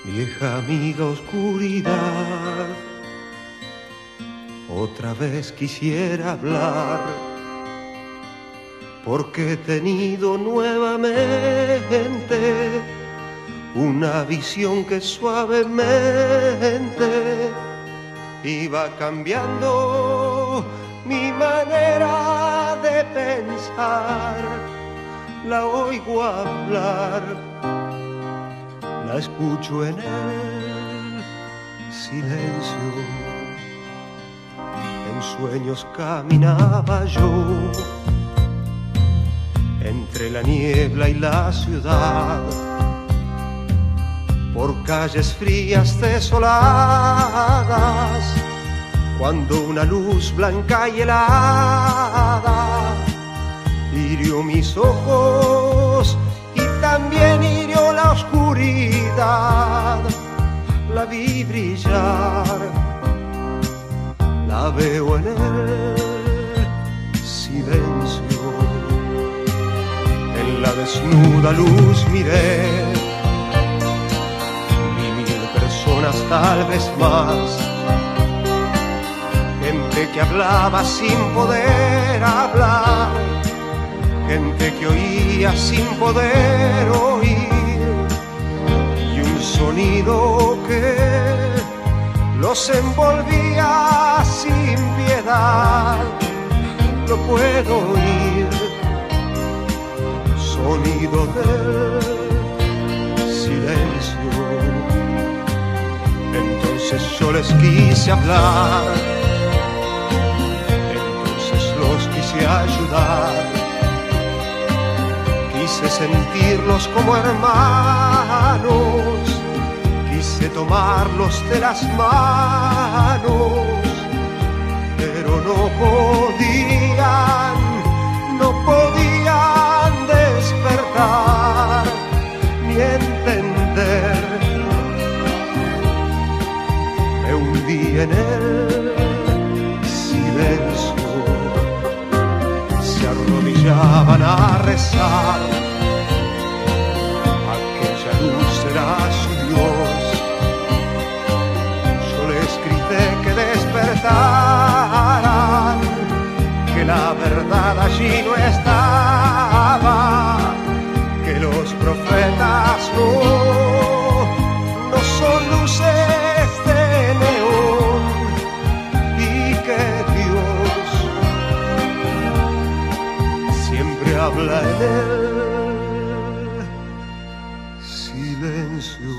Vieja amiga oscuridad, otra vez quisiera hablar, porque he tenido nuevamente una visión que suavemente iba cambiando mi manera de pensar. La oigo hablar, la escucho en el silencio. En sueños caminaba yo entre la niebla y la ciudad, por calles frías desoladas, cuando una luz blanca y helada hirió mis ojos y también hirió la oscuridad. La vi brillar, la veo en el silencio. En la desnuda luz miré, vi 1000 personas, tal vez más, gente que hablaba sin poder hablar, gente que oía sin poder oír, y un sonido que los envolvía sin piedad. Lo puedo oír, sonido del silencio. Entonces yo les quise hablar, entonces los quise ayudar, quise sentirlos como hermanos, quise tomarlos de las manos, pero no podían despertar ni entender. Me hundí en el silencio, se arrodillaban a rezar. Aquella luz era su Dios. Yo les grité que despertaran, que la verdad allí no estaba, que los profetas no son luces de neón, y que Dios siempre habla en el silencio.